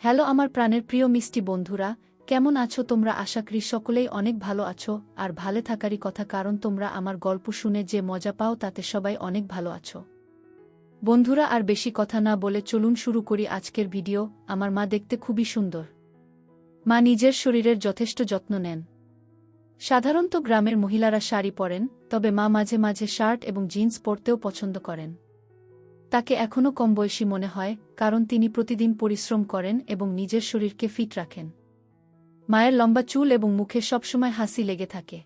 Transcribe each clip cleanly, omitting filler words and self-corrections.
Hello আমার প্রাণের প্রিয় মিষ্টি বন্ধুরা, কেমন আছো তোমরা? আশা করি সকলেই অনেক ভালো আছো, আর ভালো থাকারই কথা, কারণ তোমরা আমার গল্প শুনে যে মজা পাও তাতে সবাই অনেক ভালো আছো। বন্ধুরা, আর বেশি কথা না বলে চলুন শুরু করি আজকের ভিডিও। আমার মা দেখতে খুবই সুন্দর। মা নিজের শরীরের যথেষ্ট যত্ন নেন। সাধারণত গ্রামের মহিলারা শাড়ি পরেন, তবে মা মাঝে মাঝে শার্ট এবং জিন্স পরতেও পছন্দ করেন। তাকে এখনও কম বয়সী মনে হয়, কারণ তিনি প্রতিদিন পরিশ্রম করেন এবং নিজের শরীরকে ফিট রাখেন। মায়ের লম্বা চুল এবং মুখে সবসময় হাসি লেগে থাকে।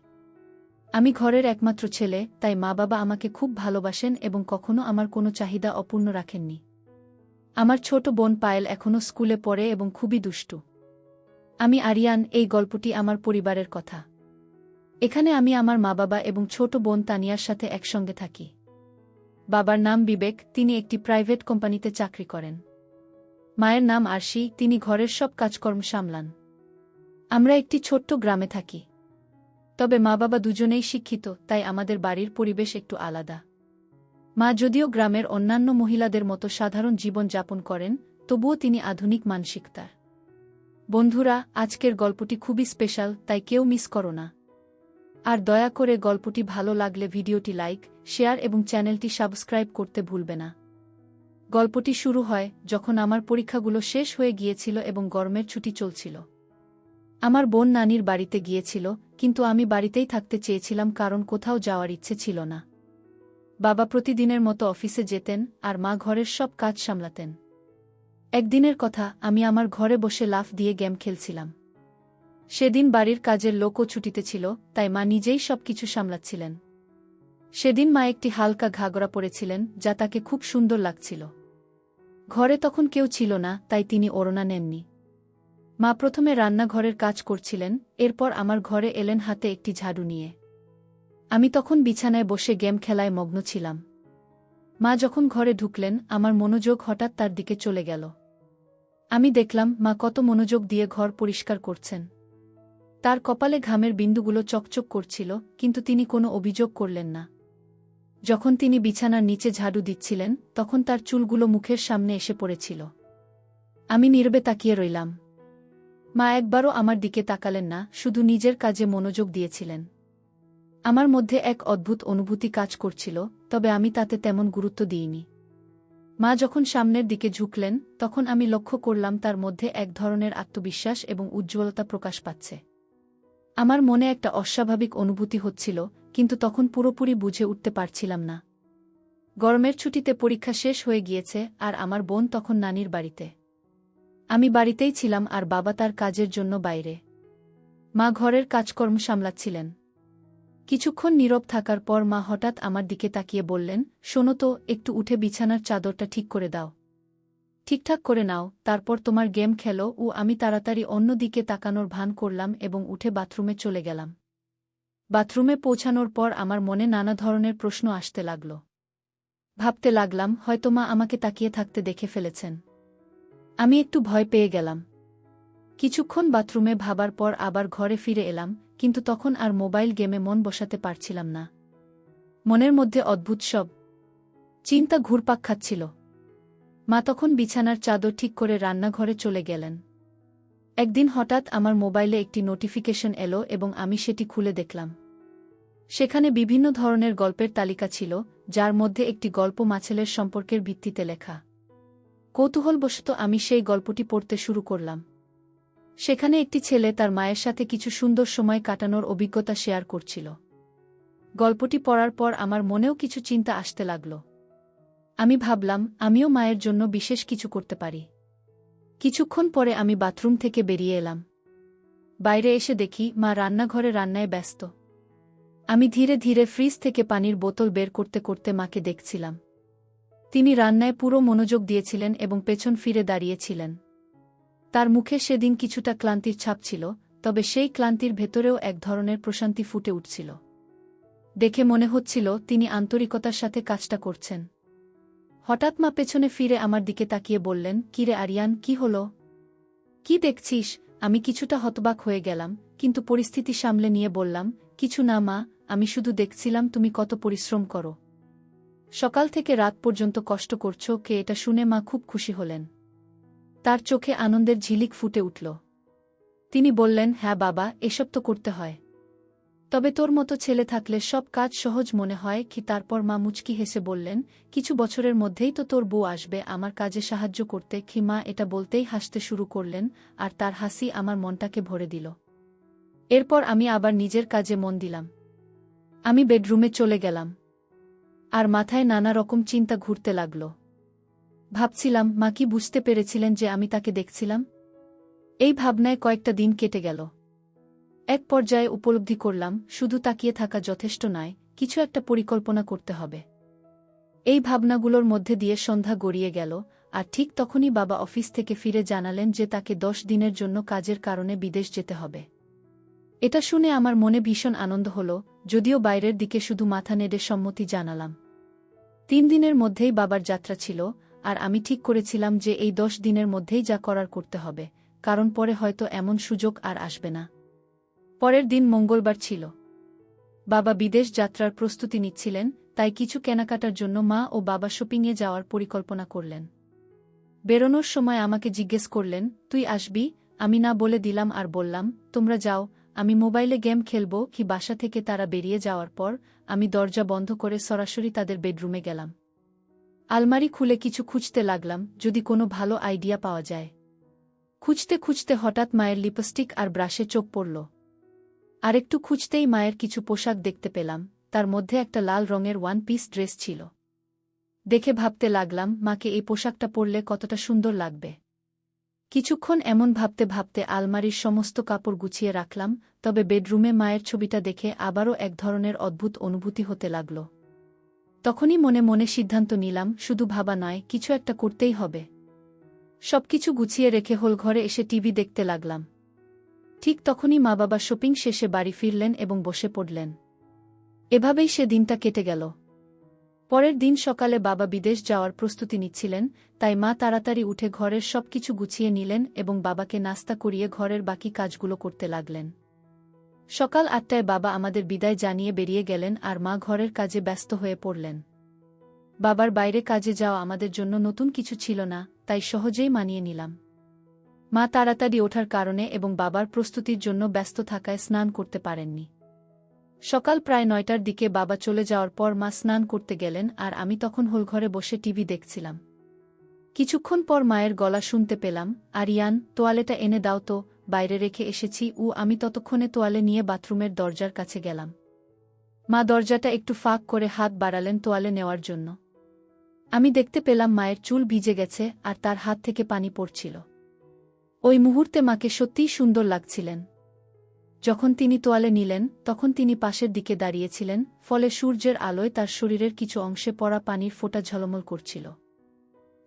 আমি ঘরের একমাত্র ছেলে, তাই মা বাবা আমাকে খুব ভালোবাসেন এবং কখনো আমার কোনো চাহিদা অপূর্ণ রাখেননি। আমার ছোট বোন পায়েল এখনও স্কুলে পড়ে এবং খুবই দুষ্টু। আমি আরিয়ান। এই গল্পটি আমার পরিবারের কথা। এখানে আমি আমার মা বাবা এবং ছোট বোন তানিয়ার সাথে একসঙ্গে থাকি। বাবার নাম বিবেক, তিনি একটি প্রাইভেট কোম্পানিতে চাকরি করেন। মায়ের নাম আরশি, তিনি ঘরের সব কাজকর্ম সামলান। আমরা একটি ছোট্ট গ্রামে থাকি। তবে মা বাবা দুজনেই শিক্ষিত, তাই আমাদের বাড়ির পরিবেশ একটু আলাদা। মা যদিও গ্রামের অন্যান্য মহিলাদের মতো সাধারণ জীবন যাপন করেন, তবুও তিনি আধুনিক মানসিকতার। বন্ধুরা, আজকের গল্পটি খুবই স্পেশাল, তাই কেউ মিস করো না। আর দয়া করে গল্পটি ভালো লাগলে ভিডিওটি লাইক, শেয়ার এবং চ্যানেলটি সাবস্ক্রাইব করতে ভুলবে না। গল্পটি শুরু হয় যখন আমার পরীক্ষাগুলো শেষ হয়ে গিয়েছিল এবং গরমের ছুটি চলছিল। আমার বোন নানির বাড়িতে গিয়েছিল, কিন্তু আমি বাড়িতেই থাকতে চেয়েছিলাম কারণ কোথাও যাওয়ার ইচ্ছে ছিল না। বাবা প্রতিদিনের মতো অফিসে যেতেন আর মা ঘরের সব কাজ সামলাতেন। একদিনের কথা, আমি আমার ঘরে বসে লাফ দিয়ে গেম খেলছিলাম। সেদিন বাড়ির কাজের লোকও ছুটিতে ছিল, তাই মা নিজেই সবকিছু সামলাচ্ছিলেন। সেদিন মা একটি হালকা ঘাগরা পরেছিলেন, যা তাকে খুব সুন্দর লাগছিল। ঘরে তখন কেউ ছিল না, তাই তিনি ওড়না নেননি। মা প্রথমে রান্নাঘরের কাজ করছিলেন, এরপর আমার ঘরে এলেন হাতে একটি ঝাড়ু নিয়ে। আমি তখন বিছানায় বসে গেম খেলায় মগ্ন ছিলাম। মা যখন ঘরে ঢুকলেন, আমার মনোযোগ হঠাৎ তার দিকে চলে গেল। আমি দেখলাম মা কত মনোযোগ দিয়ে ঘর পরিষ্কার করছেন। তার কপালে ঘামের বিন্দুগুলো চকচক করছিল, কিন্তু তিনি কোনো অভিযোগ করলেন না। যখন তিনি বিছানার নিচে ঝাড়ু দিচ্ছিলেন, তখন তার চুলগুলো মুখের সামনে এসে পড়েছিল। আমি নীরবে তাকিয়ে রইলাম। মা একবারও আমার দিকে তাকালেন না, শুধু নিজের কাজে মনোযোগ দিয়েছিলেন। আমার মধ্যে এক অদ্ভুত অনুভূতি কাজ করছিল, তবে আমি তাতে তেমন গুরুত্ব দিইনি। মা যখন সামনের দিকে ঝুঁকলেন, তখন আমি লক্ষ্য করলাম তার মধ্যে এক ধরনের আত্মবিশ্বাস এবং উজ্জ্বলতা প্রকাশ পাচ্ছে। আমার মনে একটা অস্বাভাবিক অনুভূতি হচ্ছিল, কিন্তু তখন পুরোপুরি বুঝে উঠতে পারছিলাম না। গরমের ছুটিতে পরীক্ষা শেষ হয়ে গিয়েছে, আর আমার বোন তখন নানির বাড়িতে। আমি বাড়িতেই ছিলাম আর বাবা তার কাজের জন্য বাইরে। মা ঘরের কাজকর্ম সামলাচ্ছিলেন। কিছুক্ষণ নীরব থাকার পর মা হঠাৎ আমার দিকে তাকিয়ে বললেন, শোনো তো, একটু উঠে বিছানার চাদরটা ঠিক করে দাও। ঠিকঠাক করে নাও, তারপর তোমার গেম খেলো। আমি তাড়াতাড়ি অন্য দিকে তাকানোর ভান করলাম এবং উঠে বাথরুমে চলে গেলাম। বাথরুমে পৌঁছানোর পর আমার মনে নানা ধরনের প্রশ্ন আসতে লাগল। ভাবতে লাগলাম, হয়তো মা আমাকে তাকিয়ে থাকতে দেখে ফেলেছেন। আমি একটু ভয় পেয়ে গেলাম। কিছুক্ষণ বাথরুমে ভাবার পর আবার ঘরে ফিরে এলাম, কিন্তু তখন আর মোবাইল গেমে মন বসাতে পারছিলাম না। মনের মধ্যে অদ্ভুত সব চিন্তা ঘুরপাক খাচ্ছিল। মা তখন বিছানার চাদর ঠিক করে রান্নাঘরে চলে গেলেন। একদিন হঠাৎ আমার মোবাইলে একটি নোটিফিকেশন এলো এবং আমি সেটি খুলে দেখলাম। সেখানে বিভিন্ন ধরনের গল্পের তালিকা ছিল, যার মধ্যে একটি গল্প মাছেলের সম্পর্কের ভিত্তিতে লেখা। কৌতূহলবশত আমি সেই গল্পটি পড়তে শুরু করলাম। সেখানে একটি ছেলে তার মায়ের সাথে কিছু সুন্দর সময় কাটানোর অভিজ্ঞতা শেয়ার করছিল। গল্পটি পড়ার পর আমার মনেও কিছু চিন্তা আসতে লাগল। আমি ভাবলাম, আমিও মায়ের জন্য বিশেষ কিছু করতে পারি। কিছুক্ষণ পরে আমি বাথরুম থেকে বেরিয়ে এলাম। বাইরে এসে দেখি মা রান্নাঘরে রান্নায় ব্যস্ত। আমি ধীরে ধীরে ফ্রিজ থেকে পানির বোতল বের করতে করতে মাকে দেখছিলাম। তিনি রান্নায় পুরো মনোযোগ দিয়েছিলেন এবং পেছন ফিরে দাঁড়িয়েছিলেন। তার মুখে সেদিন কিছুটা ক্লান্তির ছাপ ছিল, তবে সেই ক্লান্তির ভেতরেও এক ধরনের প্রশান্তি ফুটে উঠছিল। দেখে মনে হচ্ছিল তিনি আন্তরিকতার সাথে কাজটা করছেন। হঠাৎ মা পেছনে ফিরে আমার দিকে তাকিয়ে বললেন, কিরে আরিয়ান, কি হলো? কি দেখছিস? আমি কিছুটা হতবাক হয়ে গেলাম, কিন্তু পরিস্থিতি সামলে নিয়ে বললাম, কিছু না মা, আমি শুধু দেখছিলাম তুমি কত পরিশ্রম করো। সকাল থেকে রাত পর্যন্ত কষ্ট করছো। এটা শুনে মা খুব খুশি হলেন। তার চোখে আনন্দের ঝিলিক ফুটে উঠল। তিনি বললেন, হ্যাঁ বাবা, এসব তো করতে হয়। তবে তোর মতো ছেলে থাকলে সব কাজ সহজ মনে হয় কি? তারপর মা মুচকি হেসে বললেন, কিছু বছরের মধ্যেই তো তোর বউ আসবে আমার কাজে সাহায্য করতে। কি মা এটা বলতেই হাসতে শুরু করলেন, আর তার হাসি আমার মনটাকে ভরে দিল। এরপর আমি আবার নিজের কাজে মন দিলাম। আমি বেডরুমে চলে গেলাম। আর মাথায় নানা রকম চিন্তা ঘুরতে লাগল। ভাবছিলাম, মা কি বুঝতে পেরেছিলেন যে আমি তাকে দেখছিলাম? এই ভাবনায় কয়েকটা দিন কেটে গেল। এক পর্যায়ে উপলব্ধি করলাম, শুধু তাকিয়ে থাকা যথেষ্ট নয়, কিছু একটা পরিকল্পনা করতে হবে। এই ভাবনাগুলোর মধ্যে দিয়ে সন্ধ্যা গড়িয়ে গেল, আর ঠিক তখনই বাবা অফিস থেকে ফিরে জানালেন যে তাকে 10 দিনের জন্য কাজের কারণে বিদেশ যেতে হবে। এটা শুনে আমার মনে ভীষণ আনন্দ হল, যদিও বাইরের দিকে শুধু মাথা নেড়ে সম্মতি জানালাম। 3 দিনের মধ্যেই বাবার যাত্রা ছিল, আর আমি ঠিক করেছিলাম যে এই 10 দিনের মধ্যেই যা করার করতে হবে, কারণ পরে হয়তো এমন সুযোগ আর আসবে না। পরের দিন মঙ্গলবার ছিল। বাবা বিদেশ যাত্রার প্রস্তুতি নিচ্ছিলেন, তাই কিছু কেনাকাটার জন্য মা ও বাবা শপিংয়ে যাওয়ার পরিকল্পনা করলেন। বেরোনোর সময় আমাকে জিজ্ঞেস করলেন, তুই আসবি? আমি না বলে দিলাম আর বললাম, তোমরা যাও, আমি মোবাইলে গেম খেলব। কি বাসা থেকে তারা বেরিয়ে যাওয়ার পর আমি দরজা বন্ধ করে সরাসরি তাদের বেডরুমে গেলাম। আলমারি খুলে কিছু খুঁজতে লাগলাম, যদি কোনো ভালো আইডিয়া পাওয়া যায়। খুঁজতে খুঁজতে হঠাৎ মায়ের লিপস্টিক আর ব্রাশে চোখ পড়ল। আরেকটু খুঁজতেই মায়ের কিছু পোশাক দেখতে পেলাম, তার মধ্যে একটা লাল রঙের 1 পিস ড্রেস ছিল। দেখে ভাবতে লাগলাম, মাকে এই পোশাকটা পরলে কতটা সুন্দর লাগবে। কিছুক্ষণ এমন ভাবতে ভাবতে আলমারির সমস্ত কাপড় গুছিয়ে রাখলাম, তবে বেডরুমে মায়ের ছবিটা দেখে আবারও এক ধরনের অদ্ভুত অনুভূতি হতে লাগল। তখনই মনে মনে সিদ্ধান্ত নিলাম, শুধু ভাবা নয়, কিছু একটা করতেই হবে। সবকিছু গুছিয়ে রেখে হলঘরে এসে টিভি দেখতে লাগলাম। ঠিক তখনই মা বাবা শপিং শেষে বাড়ি ফিরলেন এবং বসে পড়লেন। এভাবেই সে দিনটা কেটে গেল। পরের দিন সকালে বাবা বিদেশ যাওয়ার প্রস্তুতি নিচ্ছিলেন, তাই মা তাড়াতাড়ি উঠে ঘরের সবকিছু গুছিয়ে নিলেন এবং বাবাকে নাস্তা করিয়ে ঘরের বাকি কাজগুলো করতে লাগলেন। সকাল 8টায় বাবা আমাদের বিদায় জানিয়ে বেরিয়ে গেলেন আর মা ঘরের কাজে ব্যস্ত হয়ে পড়লেন। বাবার বাইরে কাজে যাওয়া আমাদের জন্য নতুন কিছু ছিল না, তাই সহজেই মানিয়ে নিলাম। মা তাড়াতাড়ি ওঠার কারণে এবং বাবার প্রস্তুতির জন্য ব্যস্ত থাকায় স্নান করতে পারেননি। সকাল প্রায় 9টার দিকে বাবা চলে যাওয়ার পর মা স্নান করতে গেলেন আর আমি তখন হলঘরে বসে টিভি দেখছিলাম। কিছুক্ষণ পর মায়ের গলা শুনতে পেলাম, আরিয়ান, তোয়ালেটা এনে দাও তো, বাইরে রেখে এসেছি। আমি ততক্ষণে তোয়ালে নিয়ে বাথরুমের দরজার কাছে গেলাম। মা দরজাটা একটু ফাঁক করে হাত বাড়ালেন তোয়ালে নেওয়ার জন্য। আমি দেখতে পেলাম মায়ের চুল ভিজে গেছে আর তার হাত থেকে পানি পড়ছিল। ওই মুহূর্তে মাকে সত্যিই সুন্দর লাগছিলেন। যখন তিনি তোয়ালে নিলেন, তখন তিনি পাশের দিকে দাঁড়িয়েছিলেন, ফলে সূর্যের আলোয় তার শরীরের কিছু অংশে পড়া পানির ফোঁটা ঝলমল করছিল।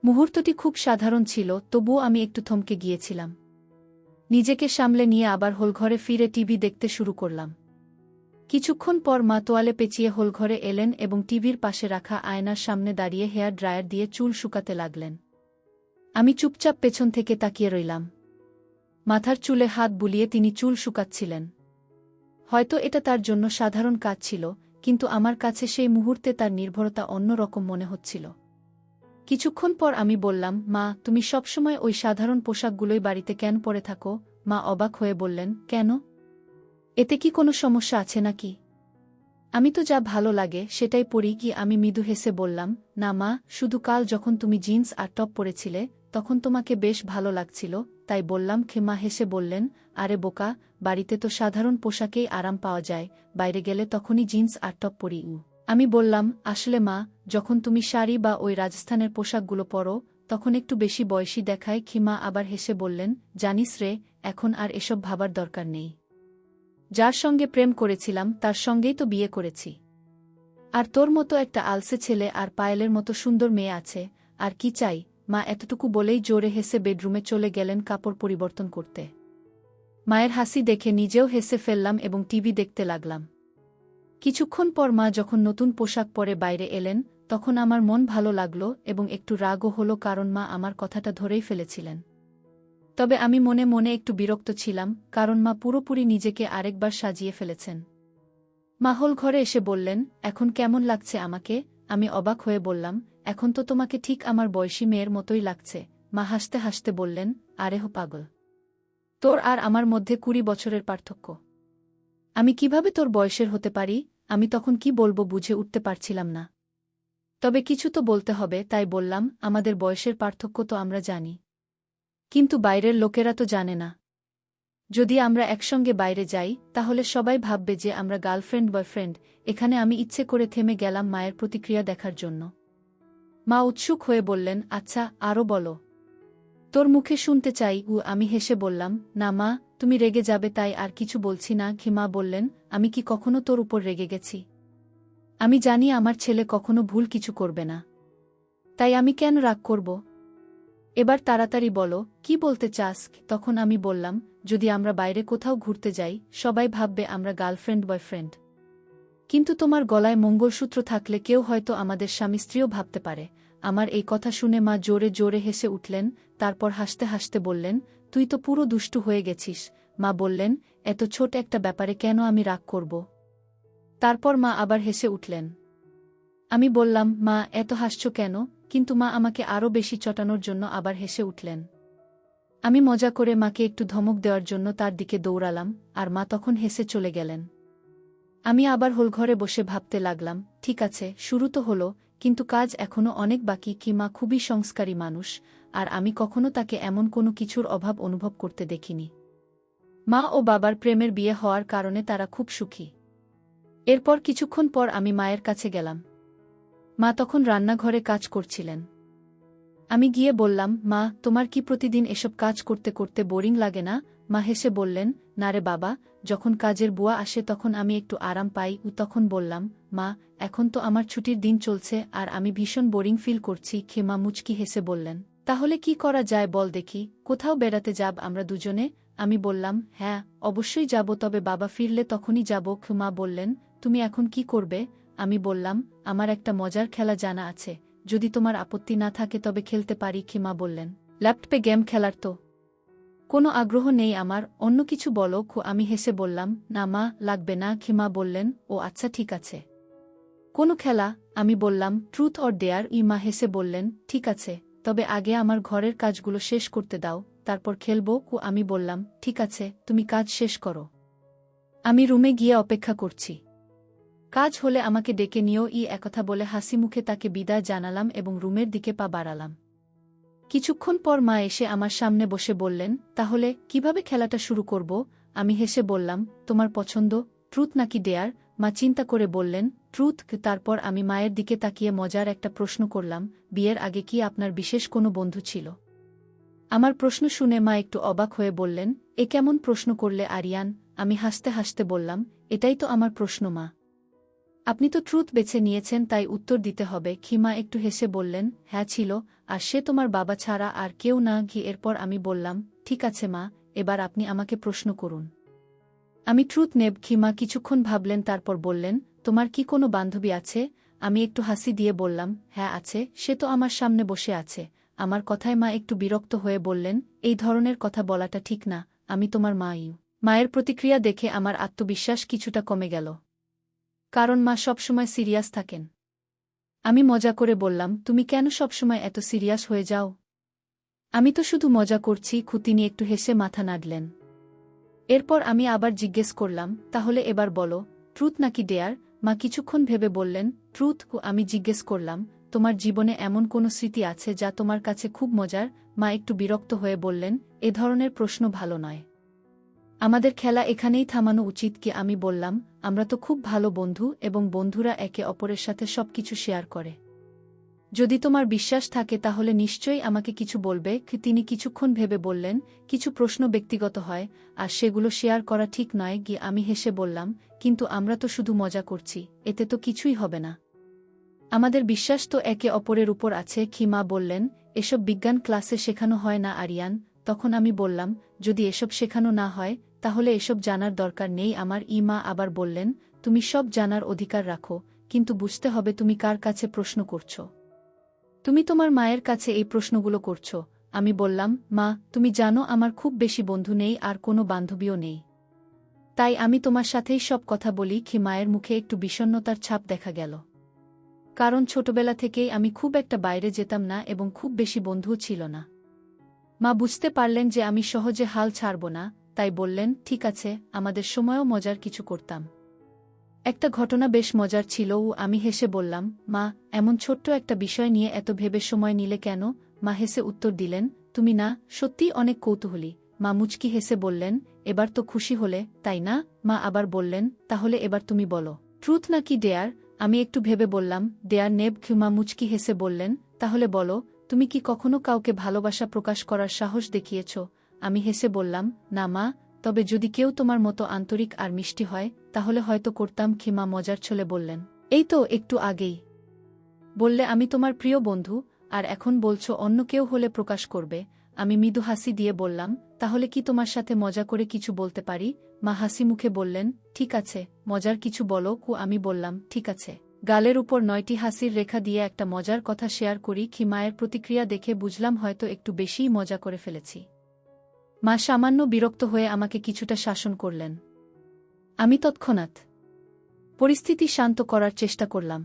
মুহূর্তটি খুব সাধারণ ছিল, তবুও আমি একটু থমকে গিয়েছিলাম। নিজেকে সামলে নিয়ে আবার হলঘরে ফিরে টিভি দেখতে শুরু করলাম। কিছুক্ষণ পর মা তোয়ালে পেঁচিয়ে হলঘরে এলেন এবং টিভির পাশে রাখা আয়নার সামনে দাঁড়িয়ে হেয়ার ড্রায়ার দিয়ে চুল শুকাতে লাগলেন। আমি চুপচাপ পেছন থেকে তাকিয়ে রইলাম। মাথার চুলে হাত বুলিয়ে তিনি চুল শুকাচ্ছিলেন। হয়তো এটা তার জন্য সাধারণ কাজ ছিল, কিন্তু আমার কাছে সেই মুহূর্তে তার নির্ভরতা অন্য রকম মনে হচ্ছিল। কিছুক্ষণ পর আমি বললাম, মা, তুমি সবসময় ওই সাধারণ পোশাকগুলোই বাড়িতে কেন পরে থাকো? মা অবাক হয়ে বললেন, কেন? এতে কি কোনো সমস্যা আছে নাকি? আমি তো যা ভালো লাগে সেটাই পরি। কি আমি মৃদু হেসে বললাম, না মা, শুধু কাল যখন তুমি জিন্স আর টপ পরেছিলে তখন তোমাকে বেশ ভালো লাগছিল, তাই বললাম। মা হেসে বললেন, আরে বোকা, বাড়িতে তো সাধারণ পোশাকেই আরাম পাওয়া যায়, বাইরে গেলে তখনই জিন্স আর টপ পরি। আমি বললাম, আসলে মা, যখন তুমি শাড়ি বা ওই রাজস্থানের পোশাকগুলো পরো তখন একটু বেশি বয়সী দেখায়। মা আবার হেসে বললেন, জানিস রে, এখন আর এসব ভাবার দরকার নেই। যার সঙ্গে প্রেম করেছিলাম তার সঙ্গেই তো বিয়ে করেছি। আর তোর মতো একটা আলসে ছেলে আর পায়েলের মতো সুন্দর মেয়ে আছে, আর কি চাই? মা এতটুকু বলেই জোরে হেসে বেডরুমে চলে গেলেন কাপড় পরিবর্তন করতে। মায়ের হাসি দেখে নিজেও হেসে ফেললাম এবং টিভি দেখতে লাগলাম। কিছুক্ষণ পর মা যখন নতুন পোশাক পরে বাইরে এলেন, তখন আমার মন ভালো লাগল এবং একটু রাগও হলো, কারণ মা আমার কথাটা ধরেই ফেলেছিলেন। তবে আমি মনে মনে একটু বিরক্ত ছিলাম, কারণ মা পুরোপুরি নিজেকে আরেকবার সাজিয়ে ফেলেছেন। মা হলঘরে এসে বললেন, এখন কেমন লাগছে আমাকে? আমি অবাক হয়ে বললাম, এখন তো তোমাকে ঠিক আমার বয়সী মেয়ের মতোই লাগছে। মা হাসতে হাসতে বললেন, আরে হো পাগল, তোর আর আমার মধ্যে 20 বছরের পার্থক্য। আমি কিভাবে তোর বয়সের হতে পারি? আমি তখন কি বলবো বুঝে উঠতে পারছিলাম না। তবে কিছু তো বলতে হবে, তাই বললাম, আমাদের বয়সের পার্থক্য তো আমরা জানি, কিন্তু বাইরের লোকেরা তো জানে না। যদি আমরা একসঙ্গে বাইরে যাই তাহলে সবাই ভাববে যে আমরা গার্লফ্রেন্ড বয়ফ্রেন্ড। এখানে আমি ইচ্ছে করে থেমে গেলাম মায়ের প্রতিক্রিয়া দেখার জন্য। মা উৎসুক হয়ে বললেন, আচ্ছা, আরও বলো, তোর মুখে শুনতে চাই। আমি হেসে বললাম, না মা, তুমি রেগে যাবে তাই আর কিছু বলছি না। মা বললেন, আমি কি কখনো তোর উপর রেগে গেছি? আমি জানি আমার ছেলে কখনো ভুল কিছু করবে না, তাই আমি কেন রাগ করব? এবার তাড়াতাড়ি বলো, কি বলতে চাস? তখন আমি বললাম, যদি আমরা বাইরে কোথাও ঘুরতে যাই সবাই ভাববে আমরা গার্লফ্রেন্ড বয়ফ্রেন্ড, কিন্তু তোমার গলায় মঙ্গলসূত্র থাকলে কেউ হয়তো আমাদের স্বামী স্ত্রীও ভাবতে পারে। আমার এই কথা শুনে মা জোরে জোরে হেসে উঠলেন, তারপর হাসতে হাসতে বললেন, তুই তো পুরো দুষ্টু হয়ে গেছিস। মা বললেন, এত ছোট একটা ব্যাপারে কেন আমি রাগ করব? তারপর মা আবার হেসে উঠলেন। আমি বললাম, মা, এত হাসছ কেন? কিন্তু মা আমাকে আরও বেশি চটানোর জন্য আবার হেসে উঠলেন। আমি মজা করে মাকে একটু ধমক দেওয়ার জন্য তার দিকে দৌড়ালাম, আর মা তখন হেসে চলে গেলেন। আমি আবার হোলঘরে বসে ভাবতে লাগলাম, ঠিক আছে, শুরু তো হলো, কিন্তু কাজ এখনো অনেক বাকি। মা খুবই সংস্কারী মানুষ, আর আমি কখনো তাকে এমন কোনো কিছুর অভাব অনুভব করতে দেখিনি। মা ও বাবার প্রেমের বিয়ে হওয়ার কারণে তারা খুব সুখী। এরপর কিছুক্ষণ পর আমি মায়ের কাছে গেলাম। মা তখন রান্নাঘরে কাজ করছিলেন। আমি গিয়ে বললাম, মা, তোমার কি প্রতিদিন এসব কাজ করতে করতে বোরিং লাগে না? মা হেসে বললেন, না রে বাবা, যখন কাজের বুয়া আসে তখন আমি একটু আরাম পাই। তখন বললাম, মা, এখন তো আমার ছুটির দিন চলছে আর আমি ভীষণ বোরিং ফিল করছি। মা মুচকি হেসে বললেন, তাহলে কি করা যায় বল দেখি, কোথাও বেড়াতে যাব আমরা দুজনে? আমি বললাম, হ্যাঁ, অবশ্যই যাব, তবে বাবা ফিরলে তখনই যাব। মা বললেন, তুমি এখন কি করবে? আমি বললাম, আমার একটা মজার খেলা জানা আছে, যদি তোমার আপত্তি না থাকে তবে খেলতে পারি। মা বললেন, ল্যাপটপে গেম খেলার তো কোনো আগ্রহ নেই আমার, অন্য কিছু বলো। আমি হেসে বললাম, না মা, লাগবে না। মা বললেন, ও আচ্ছা, ঠিক আছে, কোনো খেলা? আমি বললাম, ট্রুথ অর ডেয়ার। মা হেসে বললেন, ঠিক আছে, তবে আগে আমার ঘরের কাজগুলো শেষ করতে দাও, তারপর খেলবো। আমি বললাম, ঠিক আছে, তুমি কাজ শেষ করো, আমি রুমে গিয়ে অপেক্ষা করছি, কাজ হলে আমাকে ডেকে নিও। একথা বলে হাসি মুখে তাকে বিদায় জানালাম এবং রুমের দিকে পা বাড়ালাম। কিছুক্ষণ পর মা এসে আমার সামনে বসে বললেন, তাহলে কিভাবে খেলাটা শুরু করব? আমি হেসে বললাম, তোমার পছন্দ, ট্রুথ নাকি ডেয়ার? মা চিন্তা করে বললেন, ট্রুথ। তারপর আমি মায়ের দিকে তাকিয়ে মজার একটা প্রশ্ন করলাম, বিয়ের আগে কি আপনার বিশেষ কোনো বন্ধু ছিল? আমার প্রশ্ন শুনে মা একটু অবাক হয়ে বললেন, এ কেমন প্রশ্ন করলে আরিয়ান? আমি হাসতে হাসতে বললাম, এটাই তো আমার প্রশ্ন মা, আপনি তো ট্রুথ বেছে নিয়েছেন তাই উত্তর দিতে হবে। মা একটু হেসে বললেন, হ্যাঁ ছিল, আর সে তোমার বাবা ছাড়া আর কেউ না। এরপর আমি বললাম, ঠিক আছে মা, এবার আপনি আমাকে প্রশ্ন করুন, আমি ট্রুথ নেব। মা কিছুক্ষণ ভাবলেন, তারপর বললেন, তোমার কি কোনো বান্ধবী আছে? আমি একটু হাসি দিয়ে বললাম, হ্যাঁ আছে, সে তো আমার সামনে বসে আছে। আমার কথায় মা একটু বিরক্ত হয়ে বললেন, এই ধরনের কথা বলাটা ঠিক না, আমি তোমার মা। মায়ের প্রতিক্রিয়া দেখে আমার আত্মবিশ্বাস কিছুটা কমে গেল, কারণ মা সবসময় সিরিয়াস থাকেন। আমি মজা করে বললাম, তুমি কেন সবসময় এত সিরিয়াস হয়ে যাও? আমি তো শুধু মজা করছি। তিনি একটু হেসে মাথা নাড়লেন। এরপর আমি আবার জিজ্ঞেস করলাম, তাহলে এবার বলো, ট্রুথ নাকি ডেয়ার? মা কিছুক্ষণ ভেবে বললেন, ট্রুথ। আমি জিজ্ঞেস করলাম, তোমার জীবনে এমন কোনো স্মৃতি আছে যা তোমার কাছে খুব মজার? মা একটু বিরক্ত হয়ে বললেন, এ ধরনের প্রশ্ন ভালো নয়, আমাদের খেলা এখানেই থামানো উচিত। আমি বললাম, আমরা তো খুব ভালো বন্ধু এবং বন্ধুরা একে অপরের সাথে সবকিছু শেয়ার করে, যদি তোমার বিশ্বাস থাকে তাহলে নিশ্চয়ই আমাকে কিছু বলবে। তিনি কিছুক্ষণ ভেবে বললেন, কিছু প্রশ্ন ব্যক্তিগত হয় আর সেগুলো শেয়ার করা ঠিক নয়। আমি হেসে বললাম, কিন্তু আমরা তো শুধু মজা করছি, এতে তো কিছুই হবে না, আমাদের বিশ্বাস তো একে অপরের উপর আছে। মা বললেন, এসব বিজ্ঞান ক্লাসে শেখানো হয় না আরিয়ান। তখন আমি বললাম, যদি এসব শেখানো না হয় তাহলে এসব জানার দরকার নেই আমার। মা আবার বললেন, তুমি সব জানার অধিকার রাখো, কিন্তু বুঝতে হবে তুমি কার কাছে প্রশ্ন করছো। তুমি তোমার মায়ের কাছে এই প্রশ্নগুলো করছো। আমি বললাম, মা, তুমি জানো আমার খুব বেশি বন্ধু নেই আর কোনো বান্ধবীও নেই, তাই আমি তোমার সাথেই সব কথা বলি। মায়ের মুখে একটু বিষণ্ণতার ছাপ দেখা গেল, কারণ ছোটবেলা থেকেই আমি খুব একটা বাইরে যেতাম না এবং খুব বেশি বন্ধুও ছিল না। মা বুঝতে পারলেন যে আমি সহজে হাল ছাড়ব না, তাই বললেন, ঠিক আছে, আমাদের সময়ও মজার কিছু করতাম। একটা ঘটনা বেশ মজার ছিল ও আমি হেসে বললাম, মা, এমন ছোট্ট একটা বিষয় নিয়ে এত ভেবে সময় নিলে কেন? মা হেসে উত্তর দিলেন, তুমি না সত্যিই অনেক কৌতূহলী। মা মুচকি হেসে বললেন, এবার তো খুশি হলে, তাই না? মা আবার বললেন, তাহলে এবার তুমি বলো, ট্রুথ নাকি ডেয়ার? আমি একটু ভেবে বললাম, ডেয়ার নেব। মা মুচকি হেসে বললেন, তাহলে বলো, তুমি কি কখনো কাউকে ভালোবাসা প্রকাশ করার সাহস দেখিয়েছ? আমি হেসে বললাম, না মা, তবে যদি কেউ তোমার মতো আন্তরিক আর মিষ্টি হয়, তাহলে হয়তো করতাম। মা মজার ছলে বললেন, এই তো একটু আগেই বললে আমি তোমার প্রিয় বন্ধু, আর এখন বলছো অন্য কেউ হলে প্রকাশ করবে। আমি মৃদু হাসি দিয়ে বললাম, তাহলে কি তোমার সাথে মজা করে কিছু বলতে পারি? মা হাসি মুখে বললেন, ঠিক আছে, মজার কিছু বলো। আমি বললাম, ঠিক আছে। গালের উপর 9টি হাসির রেখা দিয়ে একটা মজার কথা শেয়ার করি। মায়ের প্রতিক্রিয়া দেখে বুঝলাম হয়তো একটু বেশিই মজা করে ফেলেছি। মা সামান্য বিরক্ত হয়ে আমাকে কিছুটা শাসন করলেন। আমি তৎক্ষণাৎ পরিস্থিতি শান্ত করার চেষ্টা করলাম।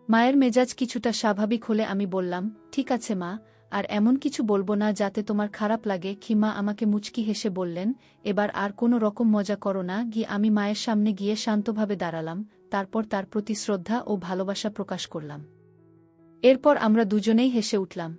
মায়ের মেজাজ কিছুটা স্বাভাবিক হলে আমি বললাম, ঠিক আছে মা, আর এমন কিছু বলবো না যাতে তোমার খারাপ লাগে। মা আমাকে মুচকি হেসে বললেন, এবার আর কোনো রকম মজা করো না। আমি মায়ের সামনে গিয়ে শান্তভাবে দাঁড়ালাম, তারপর তার প্রতি শ্রদ্ধা ও ভালোবাসা প্রকাশ করলাম। এরপর আমরা দুজনেই হেসে উঠলাম।